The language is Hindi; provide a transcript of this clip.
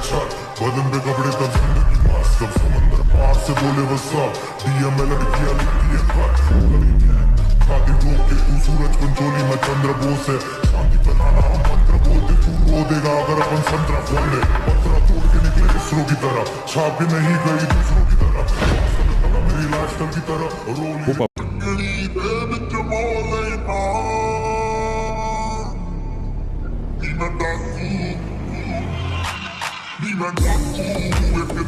छत, बदन पे कपड़े तब जिंदगी मस्त, तब समंदर पार से बोले वसाब, डीएम में लड़कियां लिखती है खत, शादी रोक के तू सूरज पंचोली में चंद्र बोस है, शांति बनाना हम मंत्र बोलते, तू रो देगा अगर अपन संतरा फोड़े, पत्थरा तोड़ के निकले इसरो की तरह, छाप के नहीं गई दूसरों की तरह, मेरी लाइफस्टाइल की तरह रोली Be my dog,